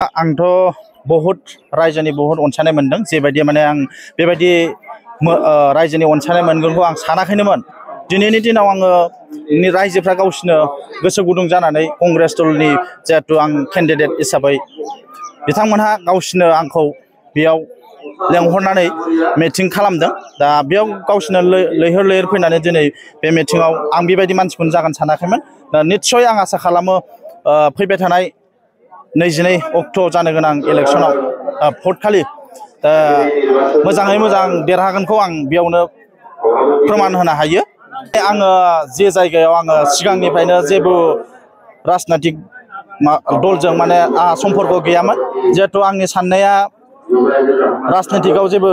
आंथ' बहुत रायजोनि बहुत अनसायनाय मोनदों जेबायदि माने आं बेबायदि रायजोनि अनसायनाय मोनगोनखौ आं सानाखैनोमोन। दिनैनि दिनाव आङो रायजोफ्रा गावसिनो गोसो गुदुं जानानै कंग्रेस दलनि जिहेतु आं केन्डिडेट हिसाबै बिथांमोनहा गावसिनो आंखौ बेयाव लेंहरनानै मिटिं खालामदों। दा बेयाव गावसिनो लैहोर लैहोर फैनानै दिनै बे मिटिङाव आं बेबायदि मानसिखौनो जागोन सानाखैमोन। दा निस्सय आं आसा खालामो फैबाय थानाय 22 अक्ट' जानो गोनां इलेक्सनाव भट खालि मोजाङै मोजां देरहागोनखौ आं बेयावनो फोरमान होनो हायो। आङो जे जायगायाव आङो सिगांनिफ्रायनो जेबो राजनैतिक दलजों माने सम्पर्क गैयामोन, जिहेतु आंनि साननाया राजनैतिकआव जेबो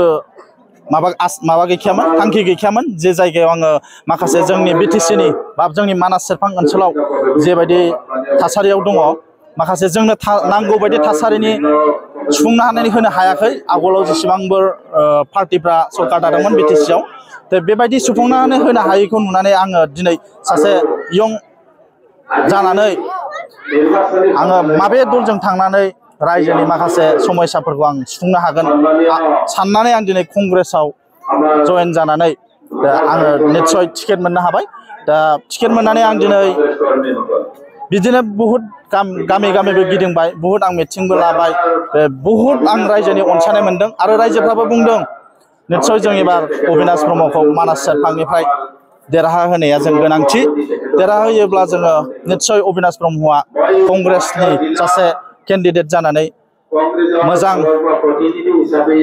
माबा गैखायामोन, थांखि गैखायामोन। जे जायगायाव आङो माखासे जोंनि बिटिसिनि बा जोंनि मानास सेरफां ओनसोलाव जेबायदि थासारियाव दङ, माखासे जोंनो नांगौ बायदि थासारिनि सुफुंनो हानानै होनो हायाखै। आगोलाव जेसेबांबो पार्टिफ्रा सरकार दादोंमोन बिटिसिआव, बेबायदि सुफुंनानै होनो हायैखौ नुनानै आङो दिनै सासे यं जानानै आङो माबे दलजों थांनानै रायजोनि माखासे समस्याफोरखौ आं सुफुंनो हागोन साननानै आं दिनै कंग्रेसाव जयेन जानानै आङो निस्सय टिकेट मोननो हाबाय। दा टिकेट मोननानै आं दिनै बिदिनो बहुद गामि गामिबो गिदिंबाय, बहुद आं मिटिंबो लाबाय, बहुद आं रायजोनि अनसायनाय मोनदों। आरो रायजोफ्राबो बुंदों निस्सय जों एबार अबिनाश ब्रह्मखौ मानास सेरफांनिफ्राय देरहा होनाया जों गोनांथि। देरहाहोयोब्ला जोङो निस्सय अबिनाश ब्रह्मआ कंग्रेसनि सासे केन्डिडेट जानानै मोजां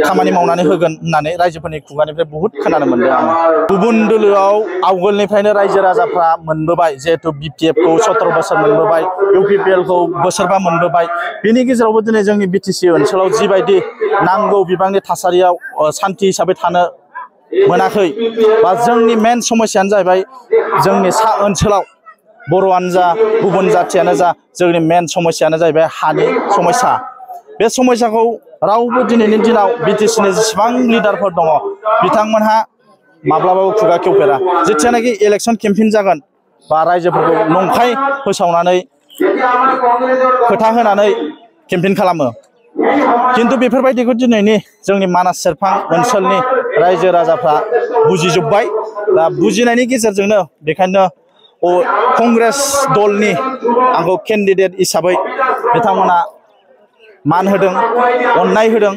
खामानि मावनानै होगोन होननानै रायजोफोरनि खुगानिफ्राय बहुद खोनानो मोनदों आं। गुबुन दोलोआव आवगोलनिफ्रायनो रायजो राजाफ्रा मोनबोबाय, जिहेतु बिपिएफखौ 17 बोसोर मोनबोबाय, इउपिपिएलखौ बोसोरबा मोनबोबाय। बेनि गेजेरावबो दिनै जोंनि बिटिसि ओनसोलाव जिबायदि नांगौ बिबांनि थासारियाव सान्थि हिसाबै थानो मोनाखै, बा जोंनि मेन समस्यानो जाहैबाय जोंनि सा ओनसोलाव बर'आनो जा गुबुन जाथियानो जा जोंनि मेन समस्यानो जाहैबाय हानि समस्या। बे समस्याखौ रावबो दिनैनि दिनाव बिटिसिनि जेसेबां लिडारफोर दङ बिथांमोनहा माब्लाबाबो खुगा खेवफेरा। जेथियानाखि इलेक्सन केम्पेइन जागोन बा रायजोफोरखौ नंखाय फोसावनानै खोथा होनानै केम्पेइन खालामो, खिन्थु बेफोरबायदिखौ दिनैनि जोंनि मानास सेरफां ओनसोलनि रायजो राजाफ्रा बुजिजोब्बाय। दा बुजिनायनि गेजेरजोंनो बेखायनो कंग्रेस दलनि आंखौ केन्डिडेट हिसाबै बिथांमोना मान होदों, अननाय होदों।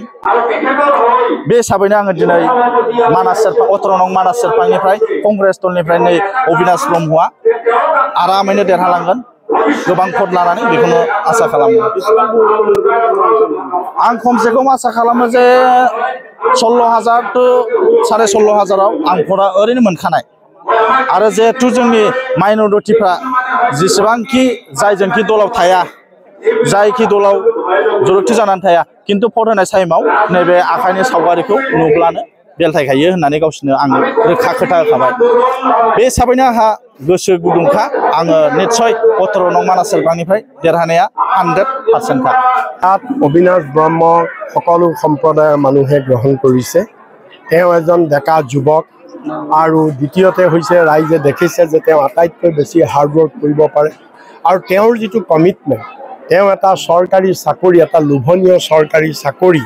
बे हिसाबैनो आङो दिनै मानास सेरफां 18 नं मानास सेरफांनिफ्राय कंग्रेस दलनिफ्राय नै अबिनाश ब्रह्मआ आरामैनो देरहालांगोन गोबां भट लानानै, बेखौनो आसा खालामो। आं खमसे खम आसा खालामो जे 16,000 to 16,500 आं भटआ ओरैनो मोनखानाय। आरो जिहेथु जोंनि माइनरिटिफ्रा जेसेबांखि जायजोंखि दलाव थाया, जायखि दलाव जर'थि जानानै थाया, खिन्थु भट होनाय टाइमाव नैबे आखाइनि सावगारिखौ नुब्लानो बेलथायखायो होननानै गावसोरनो आङो रोखा खोथा होखाबाय। बे हिसाबैनो आंहा गोसो गुदुंखा। आङो निस्सय 18 नं मानास सेरफांनिफ्राय देरहानाया 100%। অবিনাশ ব্ৰহ্ম সকলো সম্প্ৰদায়ৰ মানুহে গ্ৰহণ কৰিছে। তেওঁ এজন ডেকা যুৱক, আৰু দ্বিতীয়তে হৈছে ৰাইজে দেখিছে যে তেওঁ আটাইতকৈ বেছি হাৰ্ডৱৰ্ক কৰিব পাৰে। আৰু তেওঁৰ যিটো কমিটমেণ্ট, তেওঁ এটা চৰকাৰী চাকৰি, এটা লোভনীয় চৰকাৰী চাকৰি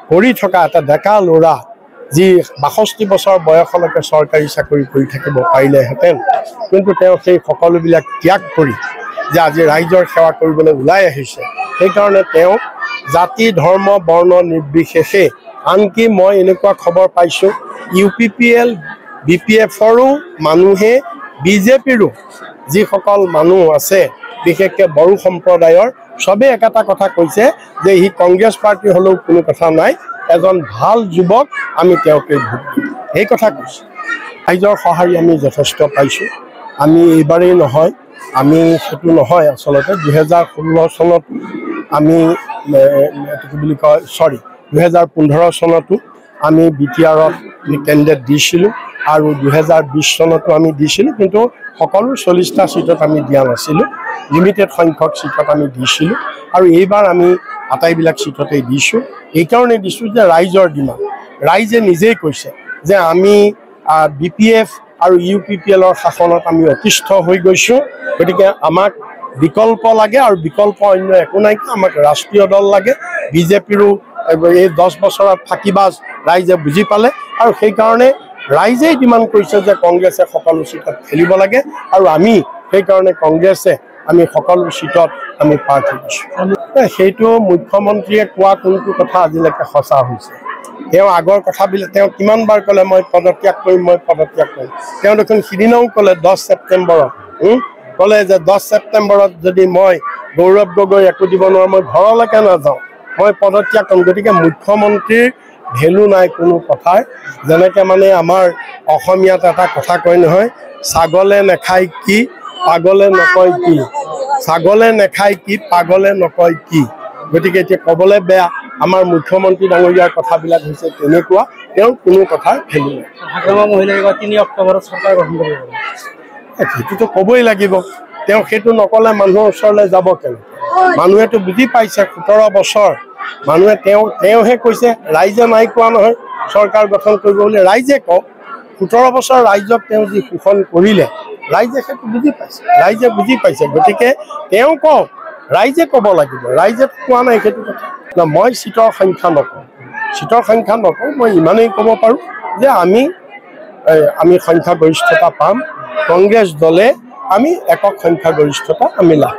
কৰি থকা এটা ডেকা ল'ৰা, যি 62 বছৰ বয়সলৈকে চৰকাৰী চাকৰি কৰি থাকিব পাৰিলেহেঁতেন, কিন্তু তেওঁ সেই সকলোবিলাক ত্যাগ কৰি যে আজি ৰাইজৰ সেৱা কৰিবলৈ ওলাই আহিছে। সেইকাৰণে তেওঁ জাতি ধৰ্ম বৰ্ণ নিৰ্বিশেষে, আনকি মই এনেকুৱা খবৰ পাইছোঁ ইউপিপিএল বিপিএফৰো মানুহে, বিজেপিৰো যিসকল মানুহ আছে বিশেষকৈ বড়ো সম্প্ৰদায়ৰ, চবেই একেটা কথা কৈছে যে ই কংগ্ৰেছ পাৰ্টি হ'লেও কোনো কথা নাই, এজন ভাল যুৱক, আমি তেওঁকে ভোট দিম, এই কথা কৈছে। ৰাইজৰ সঁহাৰি আমি যথেষ্ট পাইছোঁ। আমি এইবাৰেই নহয়, আমি সেইটো নহয় আচলতে 2016 চনত আমি কি বুলি কয় 2015 চনতো আমি বিটিআৰত কেণ্ডিডেট দিছিলোঁ, আৰু 2020 চনতো আমি দিছিলোঁ, কিন্তু সকলো 40টা চিটত আমি দিয়া নাছিলোঁ, লিমিটেড সংখ্যক চিটত আমি দিছিলোঁ। আৰু এইবাৰ আমি আটাইবিলাক চিটতেই দিছোঁ। এইকাৰণে দিছোঁ যে ৰাইজৰ ডিমাণ্ড, ৰাইজে নিজেই কৈছে যে আমি বিপিএফ আৰু ইউপিপিএলৰ শাসনত আমি অতিষ্ঠ হৈ গৈছোঁ, গতিকে আমাক বিকল্প লাগে আৰু বিকল্প অন্য একো নাই আমাক ৰাষ্ট্ৰীয় দল লাগে বিজেপিৰো এই 10 বছৰত ফাঁকিবাজ ৰাইজে বুজি পালে আৰু সেইকাৰণে ৰাইজেই ডিমাণ্ড কৰিছে যে কংগ্ৰেছে সকলো সিটত খেলিব লাগে আৰু আমি সেইকাৰণে কংগ্ৰেছে আমি সকলো সিটত আমি প্ৰাৰ্থী দিছোঁ সেইটো মুখ্যমন্ত্ৰীয়ে কোৱা কোনটো কথা আজিলৈকে সঁচা হৈছে তেওঁ আগৰ কথাবিলাক তেওঁ কিমানবাৰ ক'লে মই পদত্যাগ কৰিম তেওঁ দেখোন সিদিনাও ক'লে 10 ছেপ্টেম্বৰত ক'লে যে 10 ছেপ্টেম্বৰত যদি মই গৌৰৱ গগৈ একো দিব নোৱাৰোঁ মই ঘৰলৈকে নাযাওঁ মই পদত্যাগ কৰিম গতিকে মুখ্যমন্ত্ৰীৰ ভেলু নাই কোনো কথাৰ যেনেকৈ মানে আমাৰ অসমীয়াত এটা কথা কয় নহয় ছাগলে নেখায় কি পাগলে নকয় কি ছাগলে নেখায় কি পাগলে নকয় কি গতিকে এতিয়া ক'বলৈ বেয়া আমাৰ মুখ্যমন্ত্ৰী ডাঙৰীয়াৰ কথাবিলাক হৈছে তেনেকুৱা তেওঁৰ কোনো কথাৰ ভেলু নাই ভাগ্যমা মহিলাই 3 অক্টোবৰত চৰকাৰ গঠন কৰিব সেইটোতো ক'বই লাগিব তেওঁ সেইটো নক'লে মানুহৰ ওচৰলৈ যাব কেনেকৈ মানুহেতো বুজি পাইছে 17 বছৰ মানুহে তেওঁহে কৈছে ৰাইজে নাই কোৱা নহয় চৰকাৰ গঠন কৰিব বুলি ৰাইজে কওক 17 বছৰ ৰাইজক তেওঁ যি শোষণ কৰিলে ৰাইজে সেইটো বুজি পাইছে গতিকে তেওঁ কওক ৰাইজে ক'ব লাগিব ৰাইজে কোৱা নাই সেইটো কথা মই সিটৰ সংখ্যা নকওঁ মই ইমানেই ক'ব পাৰোঁ যে আমি সংখ্যাগৰিষ্ঠতা পাম কংগ্ৰেছ দলে আমি একক সংখ্যাগৰিষ্ঠতা আমি লাভ